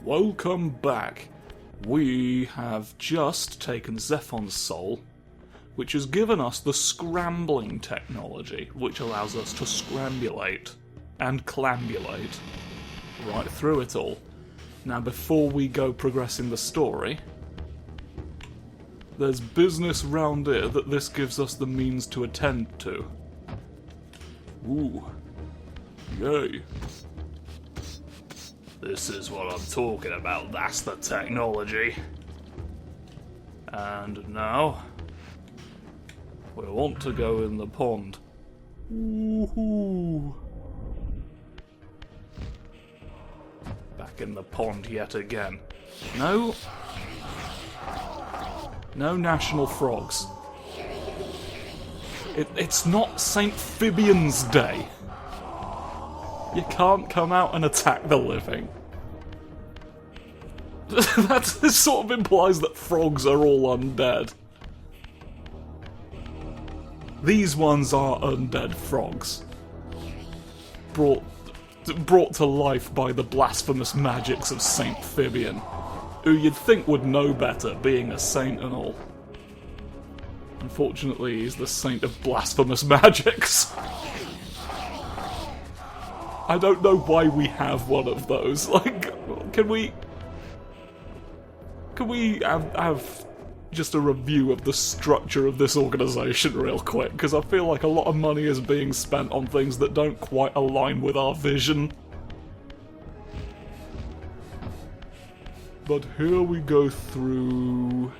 Welcome back. We have just taken Zephon's soul, which has given us the scrambling technology, which allows us to scrambulate and clambulate right through it all. Now, before we go progressing the story, there's business round here that this gives us the means to attend to. Ooh. Yay. This is what I'm talking about, that's the technology. And now, we want to go in the pond. Woohoo! Back in the pond yet again. No national frogs. It's not St. Phibian's Day. You can't come out and attack the living. This sort of implies that frogs are all undead. These ones are undead frogs. Brought to life by the blasphemous magics of St. Phibian, who you'd think would know better, being a saint and all. Unfortunately, he's the saint of blasphemous magics. I don't know why we have one of those. Like, can we have just a review of the structure of this organisation real quick? Because I feel like a lot of money is being spent on things that don't quite align with our vision. But here we go through,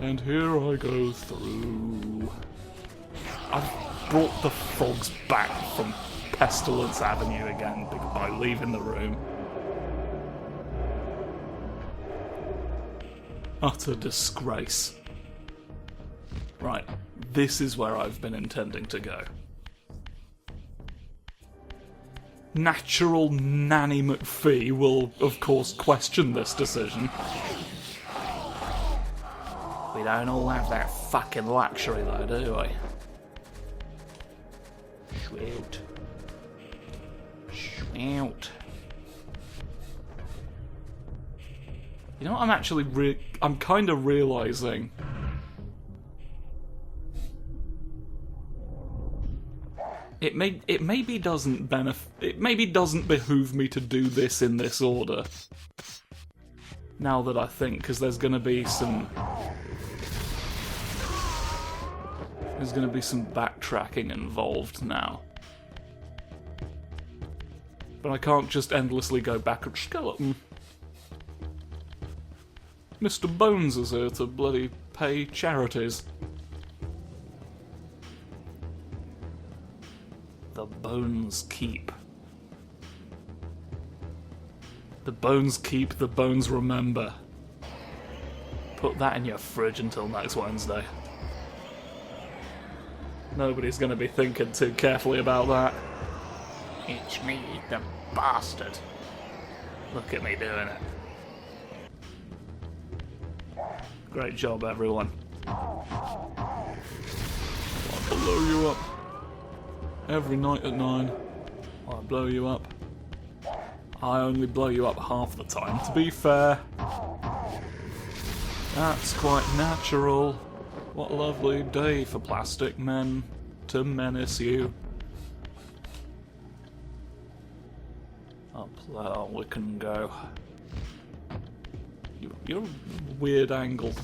and here I go through. I've brought the frogs back from Pestilence Avenue again by leaving the room. Utter disgrace. Right, this is where I've been intending to go. Natural Nanny McPhee will, of course, question this decision. We don't all have that fucking luxury though, do we? Shoot. Shoot. You know what I'm actually I'm kind of realising? It maybe doesn't behoove me to do this in this order. Now that I think, because there's going to be some backtracking involved now. But I can't just endlessly go back at Skeleton. Mr. Bones is here to bloody pay charities. The bones keep. The bones keep, the bones remember. Put that in your fridge until next Wednesday. Nobody's going to be thinking too carefully about that. It's me, the bastard. Look at me doing it. Great job, everyone. I'll blow you up. Every night at 9, I blow you up. I only blow you up half the time, to be fair. That's quite natural. What a lovely day for plastic men to menace you. Up there we can go. You're a weird angle.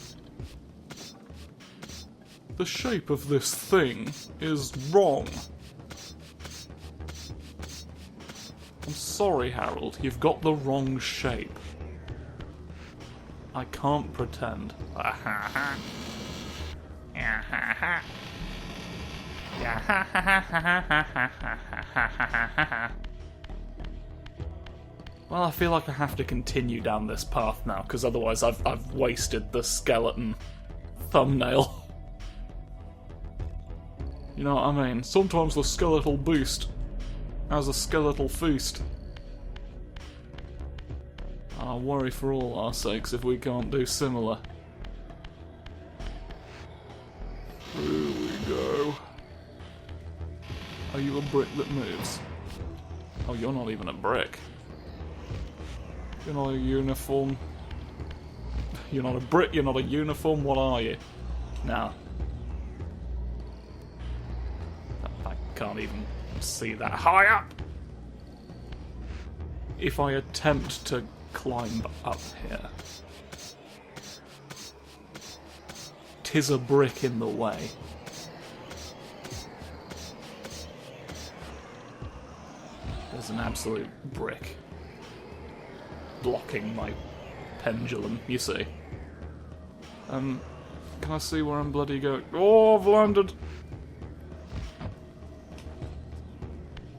The shape of this thing is wrong. I'm sorry, Harold, you've got the wrong shape. I can't pretend. Well, I feel like I have to continue down this path now, because otherwise I've wasted the skeleton thumbnail. You know what I mean? Sometimes the skeletal beast has a skeletal feast. I worry for all our sakes if we can't do similar. Here we go. Are you a brick that moves? Oh, you're not even a brick. You're not a uniform. You're not a Brit, you're not a uniform, what are you? Now. I can't even see that high up! If I attempt to climb up here, 'tis a brick in the way. There's an absolute brick blocking my pendulum, you see. Can I see where I'm bloody going? Oh, I've landed!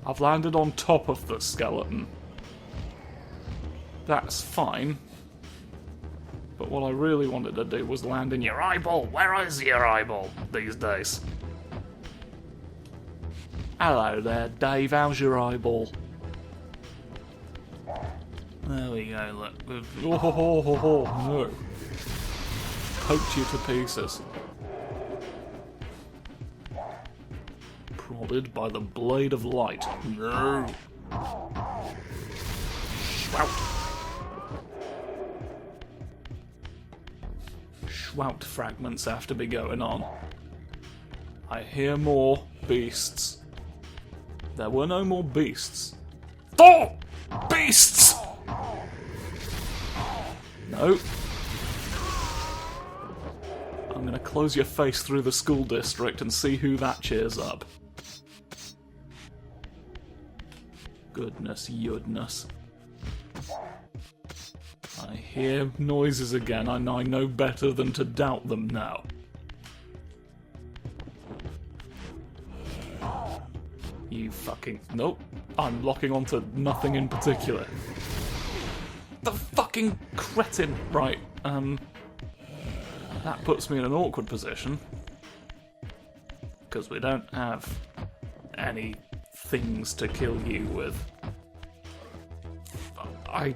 I've landed on top of the skeleton. That's fine. But what I really wanted to do was land in your eyeball. Where is your eyeball these days? Hello there, Dave. How's your eyeball? There we go, look. Oh, no. Poked you to pieces. Prodded by the blade of light. No. Shout. Shout fragments have to be going on. I hear more beasts. There were no more beasts. Oh! Beasts! No. I'm gonna close your face through the school district and see who that cheers up. Goodness, goodness. I hear noises again, and I know better than to doubt them now. You fucking... Nope. I'm locking onto nothing in particular. The fucking cretin! Right, that puts me in an awkward position. Because we don't have any things to kill you with. I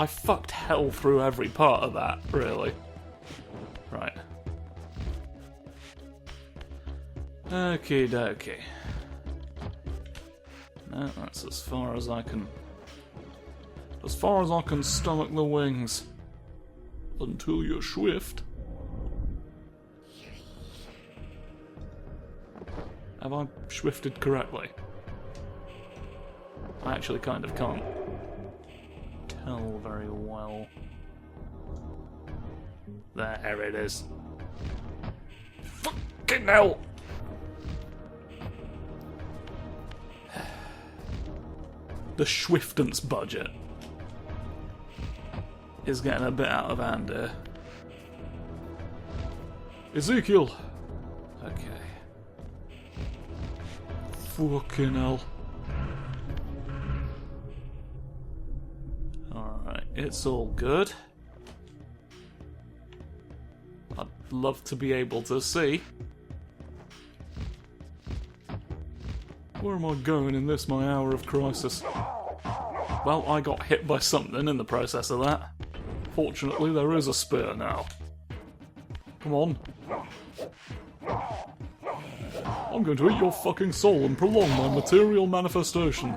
fucked hell through every part of that, really. Right. Okie dokie. No, that's as far as I can... As far as I can stomach the wings. Until you're swift. Have I swifted correctly? I actually kind of can't tell very well. There it is. Fucking hell! The Schwiftance budget is getting a bit out of hand here. Ezekiel! Okay. Fucking hell. Alright, it's all good. I'd love to be able to see. Where am I going in this, my hour of crisis? Well, I got hit by something in the process of that. Fortunately, there is a spear now. Come on. I'm going to eat your fucking soul and prolong my material manifestation.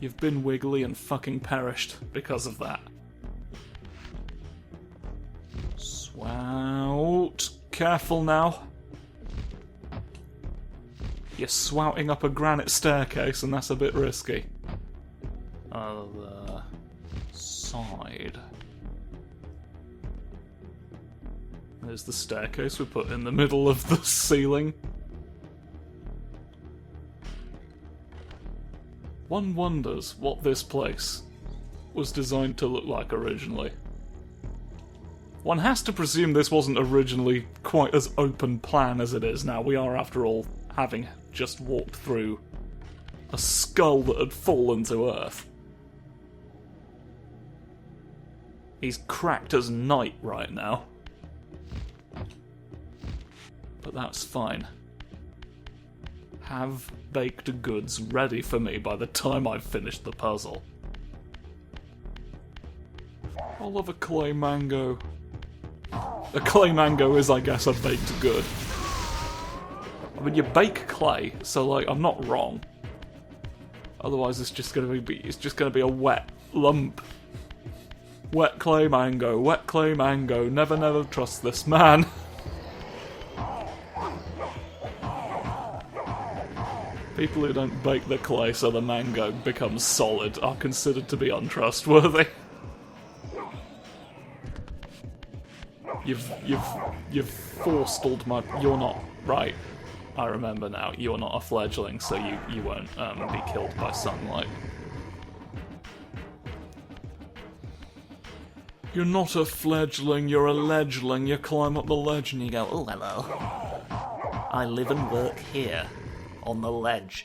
You've been wiggly and fucking perished because of that. Swout. Careful now. You're swouting up a granite staircase and that's a bit risky. Other side. There's the staircase we put in the middle of the ceiling. One wonders what this place was designed to look like originally. One has to presume this wasn't originally quite as open plan as it is now. We are, after all, having just walked through a skull that had fallen to earth. He's cracked as night right now. But that's fine. Have baked goods ready for me by the time I've finished the puzzle. I'll have a clay mango. A clay mango is, I guess, a baked good. I mean, you bake clay, so like I'm not wrong. Otherwise, it's just gonna be a wet lump. Wet clay mango, wet clay mango. Never, never trust this man. People who don't bake the clay so the mango becomes solid are considered to be untrustworthy. You've forestalled my. You're not right. I remember now. You're not a fledgling, so you won't be killed by sunlight. You're not a fledgling. You're a ledgeling. You climb up the ledge and you go, "Oh, hello. I live and work here, on the ledge."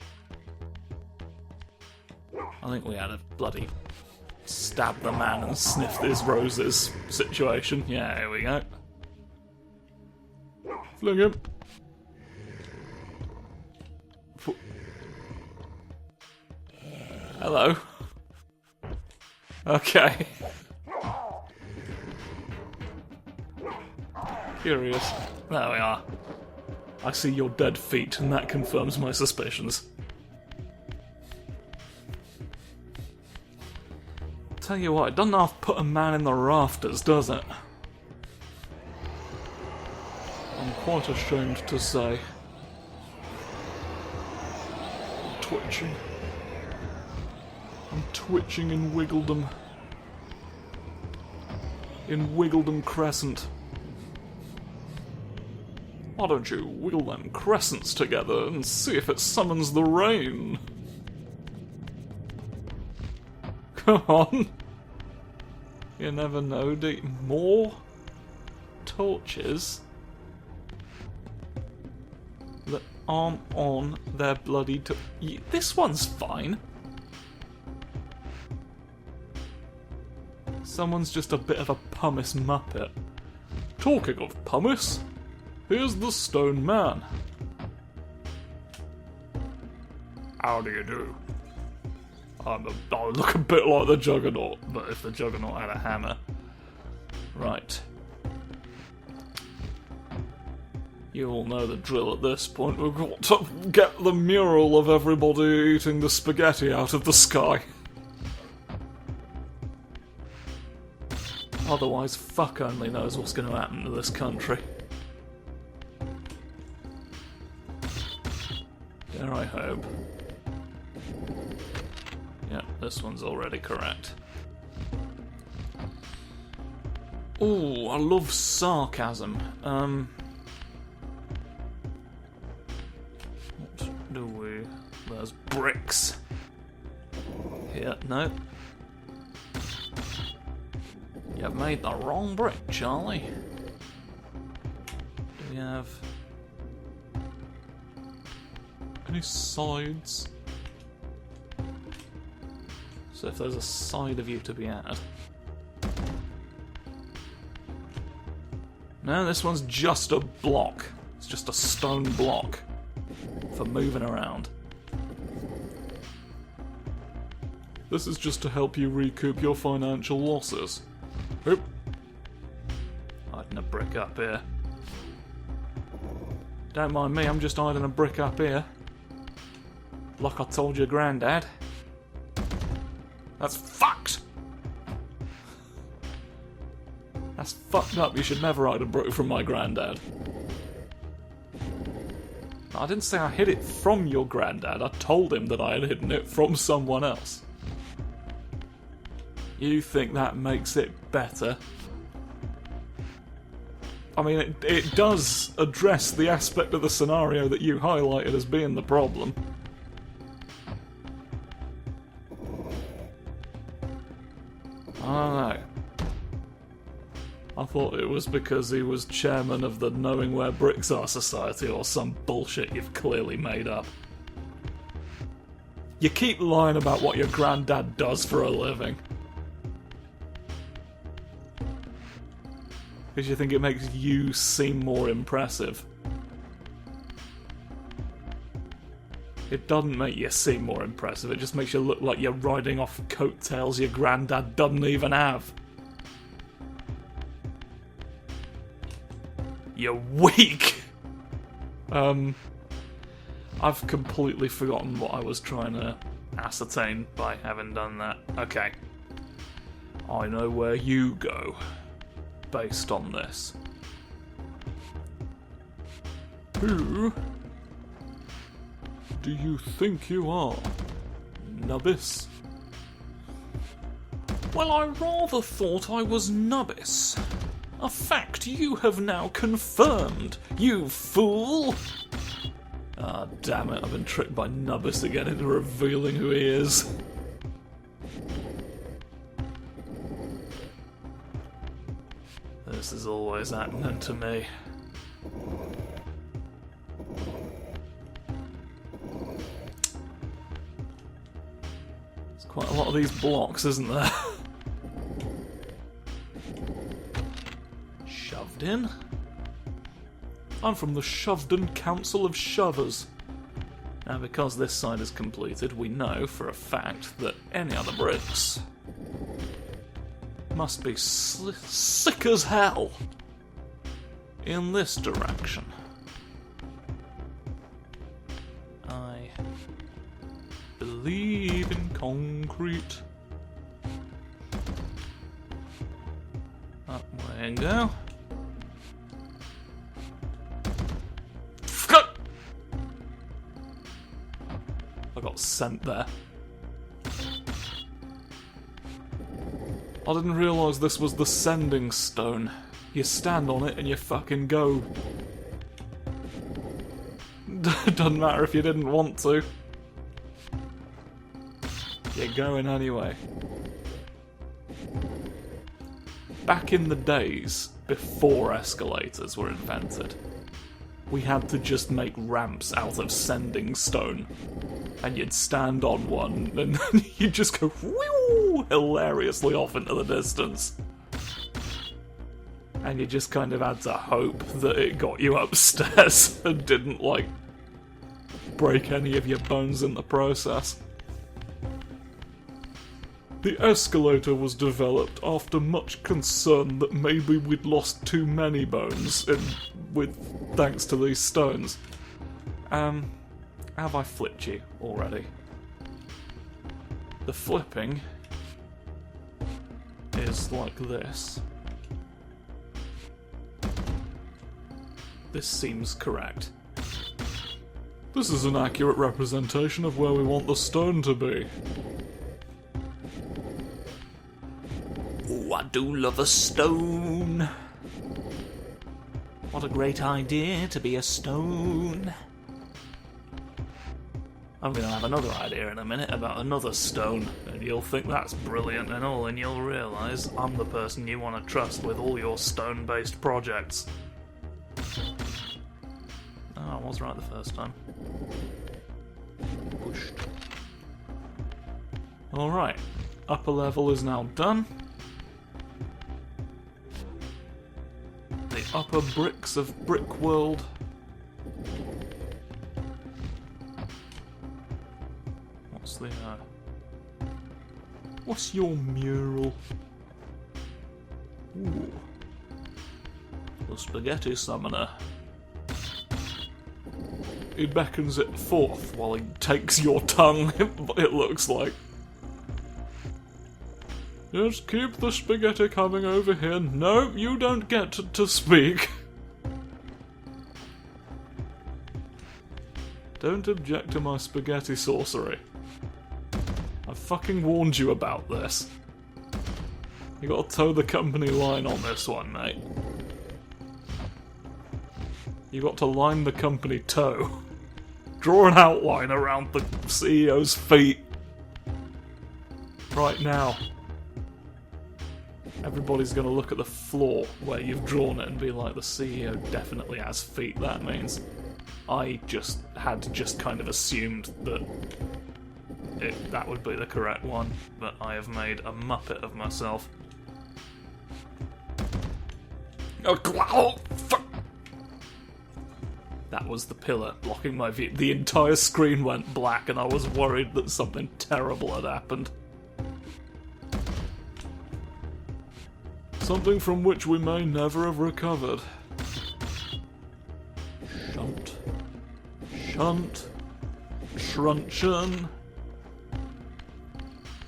I think we had a bloody stab the man and sniff his roses situation. Yeah, here we go. Fling him. Hello. Okay. Curious. There we are. I see your dead feet, and that confirms my suspicions. Tell you what, it doesn't half put a man in the rafters, does it? I'm quite ashamed to say. I'm twitching. I'm twitching in Wiggledom. In Wiggledom Crescent. Why don't you wiggle them crescents together and see if it summons the rain? Come on. You never know, do you? More torches that aren't on their bloody this one's fine. Someone's just a bit of a pumice muppet. Talking of pumice, here's the stone man. How do you do? I look a bit like the Juggernaut, but if the Juggernaut had a hammer. Right. You all know the drill at this point. We've got to get the mural of everybody eating the spaghetti out of the sky. Otherwise, fuck only knows what's going to happen to this country. Dare I hope. Yeah, this one's already correct. Ooh, I love sarcasm. What do we... There's bricks. Here, no. You've made the wrong brick, Charlie. Do we have... any sides? So if there's a side of you to be added. No, this one's just a block. It's just a stone block for moving around. This is just to help you recoup your financial losses. Oop. Hiding a brick up here. Don't mind me, I'm just hiding a brick up here. Like I told your granddad. That's fucked! That's fucked up. You should never hide a brick from my granddad. I didn't say I hid it from your granddad. I told him that I had hidden it from someone else. You think that makes it better? I mean, it does address the aspect of the scenario that you highlighted as being the problem. I don't know. I thought it was because he was chairman of the Knowing Where Bricks Are Society or some bullshit you've clearly made up. You keep lying about what your granddad does for a living. Because you think it makes you seem more impressive. It doesn't make you seem more impressive, it just makes you look like you're riding off coattails your granddad doesn't even have. You're weak! I've completely forgotten what I was trying to ascertain by having done that. Okay. I know where you go, based on this. Who do you think you are, Nubbis? Well, I rather thought I was Nubbis. A fact you have now confirmed, you fool! Ah, damn it, I've been tricked by Nubbis again into revealing who he is. This is always happening to me. There's quite a lot of these blocks, isn't there? Shoved in? I'm from the Shoveden Council of Shovers. Now, because this side is completed, we know for a fact that any other bricks must be sick as hell in this direction. I believe in concrete. Up we go. I got sent there. I didn't realise this was the sending stone. You stand on it and you fucking go. Doesn't matter if you didn't want to. You're going anyway. Back in the days before escalators were invented, we had to just make ramps out of sending stone. And you'd stand on one, and then you'd just go whew, hilariously off into the distance. And you just kind of had to hope that it got you upstairs and didn't, like, break any of your bones in the process. The escalator was developed after much concern that maybe we'd lost too many bones thanks to these stones. Have I flipped you already? The flipping is like this. This seems correct. This is an accurate representation of where we want the stone to be. Oh, I do love a stone. What a great idea to be a stone. I'm going to have another idea in a minute about another stone, and you'll think that's brilliant and all, and you'll realise I'm the person you want to trust with all your stone-based projects. Oh, I was right the first time. Pushed. Alright, upper level is now done. The upper bricks of Brick World. What's your mural? Ooh. The Spaghetti Summoner. He beckons it forth while he takes your tongue, it looks like. Yes, keep the spaghetti coming over here. No, you don't get to speak. Don't object to my spaghetti sorcery. I fucking warned you about this. You gotta toe the company line on this one, mate. You got to line the company toe. Draw an outline around the CEO's feet. Right now. Everybody's gonna look at the floor where you've drawn it and be like, the CEO definitely has feet, that means. I had kind of assumed that that would be the correct one, but I have made a muppet of myself. Oh, fuck! That was the pillar blocking my view. The entire screen went black and I was worried that something terrible had happened. Something from which we may never have recovered. Shunt. Shunt. truncheon.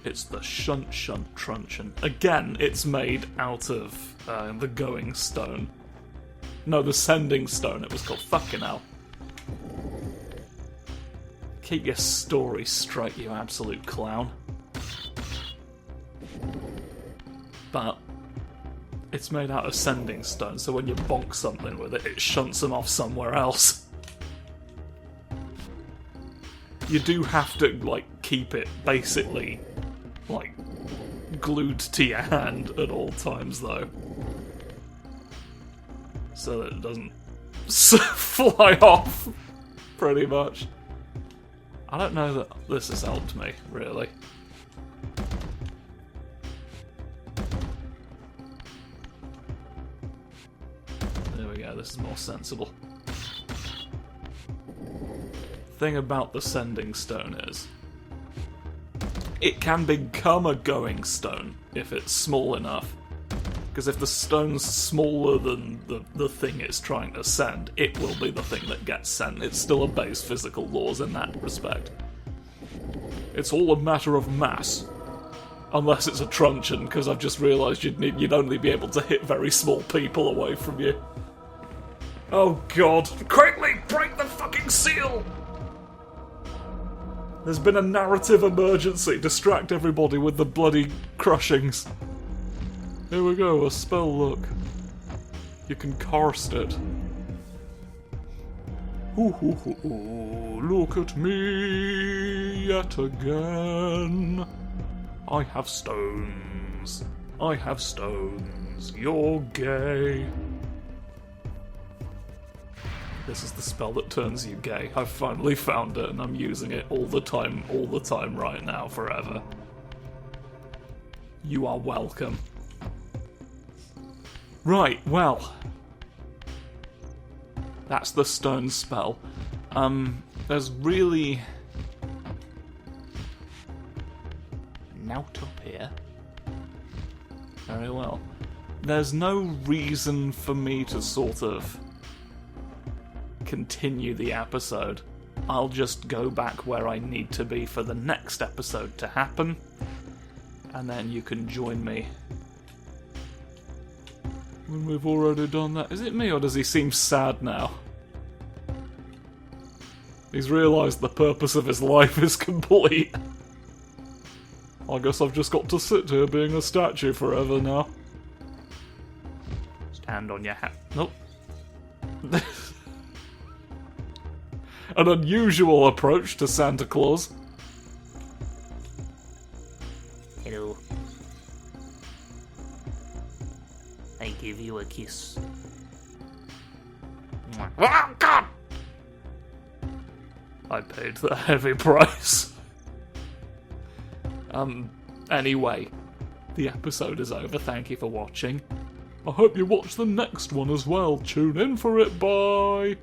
It's the shunt truncheon. Again, it's made out of the going stone. No, the sending stone it was called. Fucking hell. Keep your story straight, you absolute clown. But it's made out of sending stone, so when you bonk something with it, it shunts them off somewhere else. You do have to, like, keep it basically, like, glued to your hand at all times, though. So that it doesn't fly off, pretty much. I don't know that this has helped me, really. There we go, this is more sensible. Thing about the sending stone is, it can become a going stone if it's small enough. Because if the stone's smaller than the thing it's trying to send, it will be the thing that gets sent. It's still obeys physical laws in that respect. It's all a matter of mass. Unless it's a truncheon, because I've just realised you'd only be able to hit very small people away from you. Oh god. Quickly, break the fucking seal! There's been a narrative emergency. Distract everybody with the bloody crushings. Here we go, a spell, look. You can cast it. Look at me yet again. I have stones. I have stones. You're gay. This is the spell that turns you gay. I've finally found it and I'm using it all the time right now, forever. You are welcome. Right, well. That's the stone spell. There's really... Nout up here. Very well. There's no reason for me to sort of continue the episode. I'll just go back where I need to be for the next episode to happen, and then you can join me when we've already done that. Is it me, or does he seem sad now? He's realised the purpose of his life is complete. I guess I've just got to sit here being a statue forever now. Stand on your hat. Nope. An unusual approach to Santa Claus. Hello. I give you a kiss. Oh, God! I paid the heavy price. Anyway, the episode is over. Thank you for watching. I hope you watch the next one as well. Tune in for it. Bye!